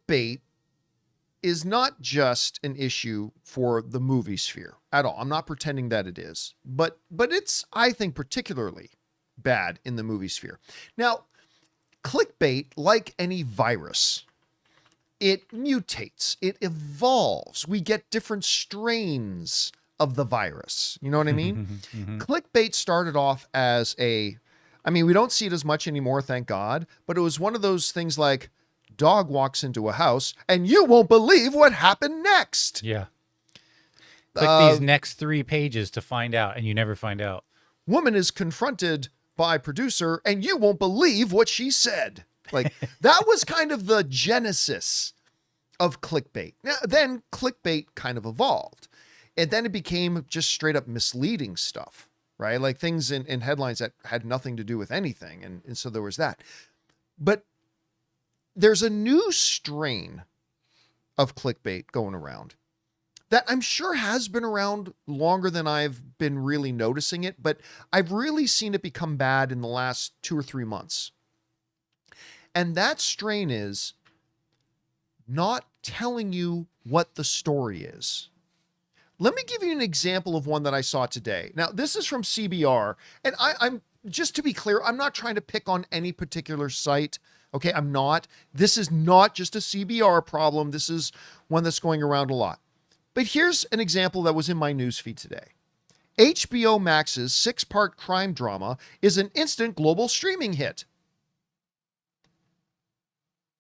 clickbait is not just an issue for the movie sphere at all. I'm not pretending that it is, but it's, I think, particularly bad in the movie sphere. Now, clickbait, like any virus, it mutates, it evolves. We get different strains of the virus. You know what I mean? Clickbait started off as we don't see it as much anymore, thank God, but it was one of those things like, dog walks into a house and you won't believe what happened next. Yeah. Click these next 3 pages to find out, and you never find out. Woman is confronted by producer and you won't believe what she said. Like, that was kind of the genesis of clickbait. Now, then clickbait kind of evolved, and then it became just straight up misleading stuff, right? Like things in headlines that had nothing to do with anything. And so there was that. But there's a new strain of clickbait going around that I'm sure has been around longer than I've been really noticing it, but I've really seen it become bad in the last 2 or 3 months. And that strain is not telling you what the story is. Let me give you an example of one that I saw today. Now, this is from CBR, and I'm just to be clear, I'm not trying to pick on any particular site. Okay, I'm not. This is not just a CBR problem. This is one that's going around a lot. But here's an example that was in my newsfeed today. HBO Max's 6-part crime drama is an instant global streaming hit.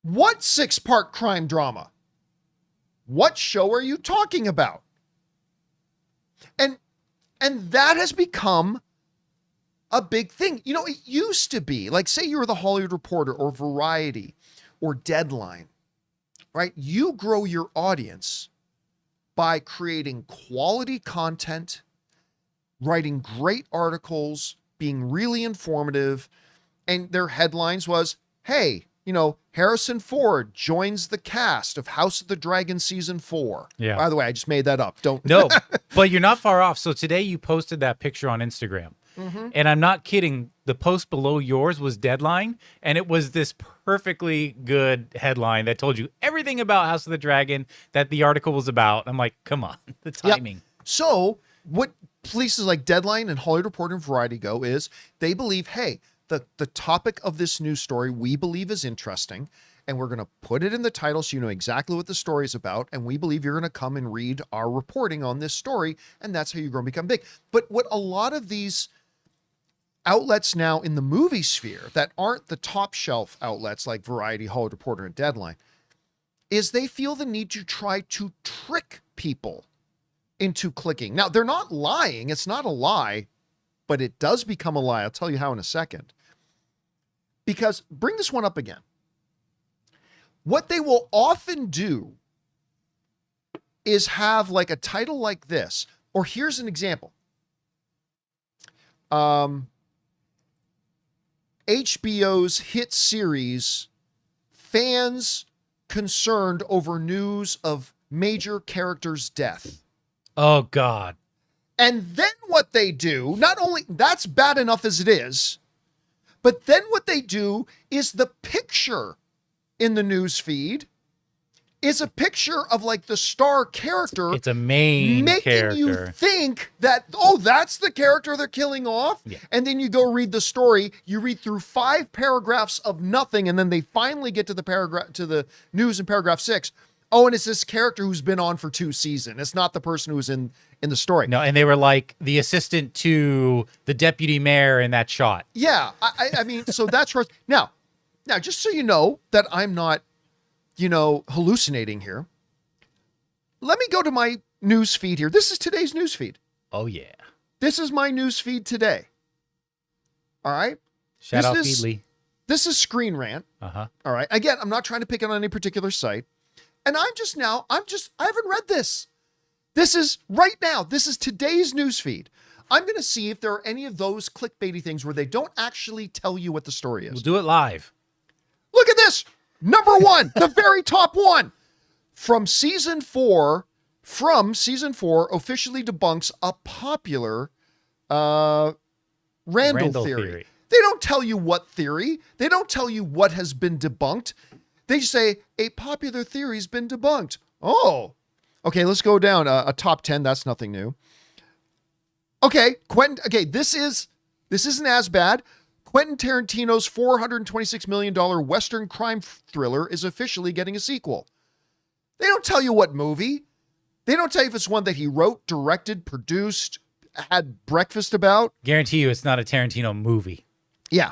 What 6-part crime drama? What show are you talking about? And that has become a big thing. You know, it used to be, like, say you were the Hollywood Reporter or Variety or Deadline, right? You grow your audience by creating quality content, writing great articles, being really informative. And their headlines was, hey, you know, Harrison Ford joins the cast of House of the Dragon season 4. Yeah. By the way, I just made that up. Don't. No, but you're not far off. So today you posted that picture on Instagram. And I'm not kidding. The post below yours was Deadline, and it was this perfectly good headline that told you everything about House of the Dragon that the article was about. I'm like, come on, the timing. Yep. So what places like Deadline and Hollywood Reporter and Variety go is they believe, hey, the topic of this news story we believe is interesting, and we're going to put it in the title so you know exactly what the story is about, and we believe you're going to come and read our reporting on this story, and that's how you're going to become big. But what a lot of these outlets now in the movie sphere that aren't the top shelf outlets like Variety, Hollywood Reporter, and Deadline is they feel the need to try to trick people into clicking. Now, they're not lying. It's not a lie, but it does become a lie. I'll tell you how in a second. Because bring this one up again. What they will often do is have like a title like this, or here's an example. HBO's hit series, fans concerned over news of major character's death. Oh, God. And then what they do, not only, that's bad enough as it is, but then what they do is the picture in the news feed is a picture of like the star character. It's a main making character. you think that, oh, that's the character they're killing off. Yeah. And then you go read the story. You read through 5 paragraphs of nothing. And then they finally get to the paragraph, to the news in paragraph 6. Oh, and it's this character who's been on for 2 seasons. It's not the person who's in the story. No, and they were like the assistant to the deputy mayor in that shot. Yeah. I mean, so that's right. Now, just so you know that I'm not, hallucinating here. Let me go to my news feed here. This is today's news feed. Oh, yeah. This is my news feed today. All right. Shout out Feedly. This is Screen Rant. Uh-huh. All right. Again, I'm not trying to pick on any particular site. And I haven't read this. This is right now. This is today's news feed. I'm going to see if there are any of those clickbaity things where they don't actually tell you what the story is. We'll do it live. Look at this. Number 1, the very top one from season 4 officially debunks a popular Randall theory. They don't tell you what theory. They don't tell you what has been debunked. They just say a popular theory's been debunked. Oh, okay. Let's go down a top 10. That's nothing new. Okay, Quentin. Okay, this isn't as bad. Quentin Tarantino's $426 million Western crime thriller is officially getting a sequel. They don't tell you what movie. They don't tell you if it's one that he wrote, directed, produced, had breakfast about. Guarantee you it's not a Tarantino movie. Yeah.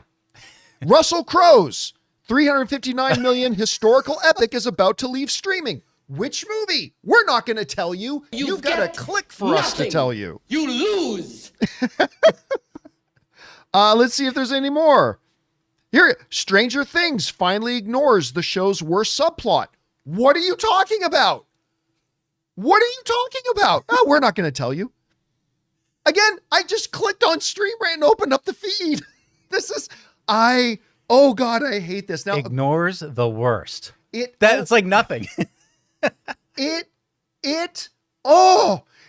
Russell Crowe's $359 million historical epic is about to leave streaming. Which movie? We're not going to tell you. You've got to click for us to tell you. You lose. Let's see if there's any more. Here, Stranger Things finally ignores the show's worst subplot. What are you talking about? What are you talking about? Oh, we're not going to tell you. Again, I just clicked on Stream Rant and opened up the feed. Oh God, I hate this. Now, Ignores the worst. It's like nothing.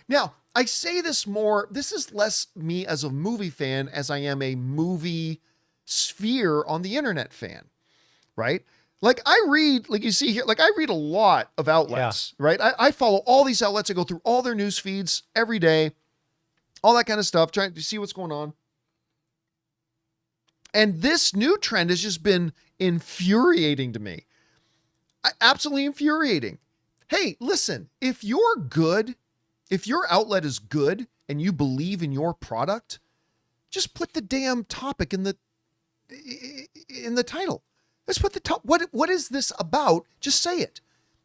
Now, I say this more, this is less me as a movie fan as I am a movie sphere on the internet fan, right? Like I read, like you see here, like I read a lot of outlets, right? I follow all these outlets. I go through all their news feeds every day, all that kind of stuff, trying to see what's going on. And this new trend has just been infuriating to me. Absolutely infuriating. Hey, listen, if you're good, if your outlet is good and you believe in your product, just put the damn topic in the title. Let's put the top. What is this about? Just say it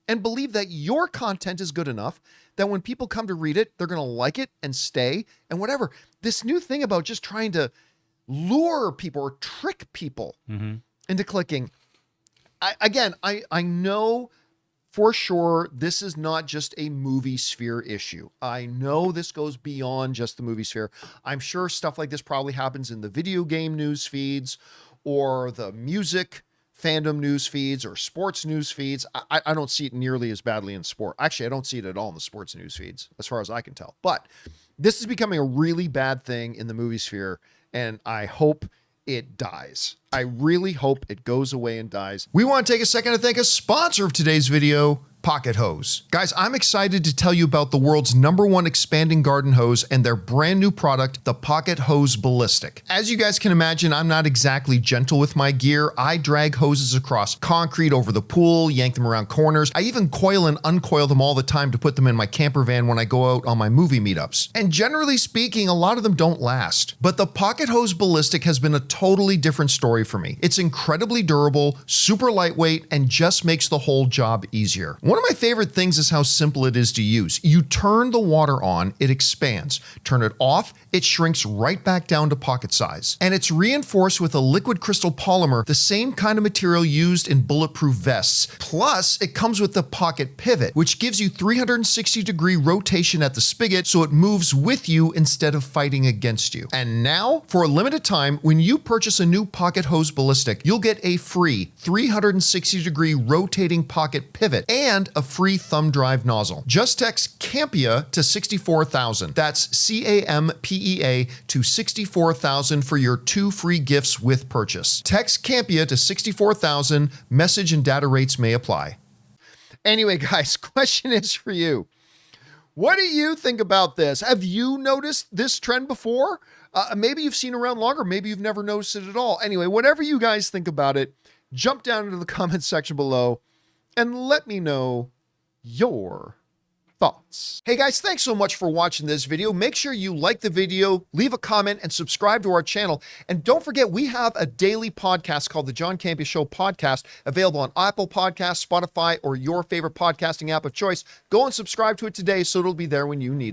and believe that your content is good enough that when people come to read it, they're going to like it and stay and whatever. This new thing about just trying to lure people or trick people into clicking. I know for sure this is not just a movie sphere issue. I know this goes beyond just the movie sphere. I'm sure stuff like this probably happens in the video game news feeds or the music fandom news feeds or sports news feeds. I don't see it nearly as badly in sport. Actually, I don't see it at all in the sports news feeds as far as I can tell. But this is becoming a really bad thing in the movie sphere, and I hope it dies. I really hope it goes away and dies. We want to take a second to thank a sponsor of today's video, Pocket Hose. Guys, I'm excited to tell you about the world's #1 expanding garden hose and their brand new product, the Pocket Hose Ballistic. As you guys can imagine, I'm not exactly gentle with my gear. I drag hoses across concrete over the pool, yank them around corners. I even coil and uncoil them all the time to put them in my camper van when I go out on my movie meetups. And generally speaking, a lot of them don't last. But the Pocket Hose Ballistic has been a totally different story for me. It's incredibly durable, super lightweight, and just makes the whole job easier. One of my favorite things is how simple it is to use. You turn the water on, it expands. Turn it off, it shrinks right back down to pocket size. And it's reinforced with a liquid crystal polymer, the same kind of material used in bulletproof vests. Plus, it comes with the pocket pivot, which gives you 360-degree rotation at the spigot so it moves with you instead of fighting against you. And now, for a limited time, when you purchase a new Pocket Hose Ballistic, you'll get a free 360-degree rotating pocket pivot and a free thumb drive nozzle. Just text Campea to 64,000. That's CAMPEA to 64,000 for your 2 free gifts with purchase. Text Campea to 64,000. Message and data rates may apply. Anyway, guys, question is for you. What do you think about this? Have you noticed this trend before? Maybe you've seen it around longer. Maybe you've never noticed it at all. Anyway, whatever you guys think about it, jump down into the comments section below and let me know your thoughts. Hey guys, thanks so much for watching this video. Make sure you like the video, leave a comment, and subscribe to our channel. And don't forget, we have a daily podcast called the John Campea Show podcast, available on Apple Podcasts, Spotify, or your favorite podcasting app of choice. Go and subscribe to it today so it'll be there when you need it.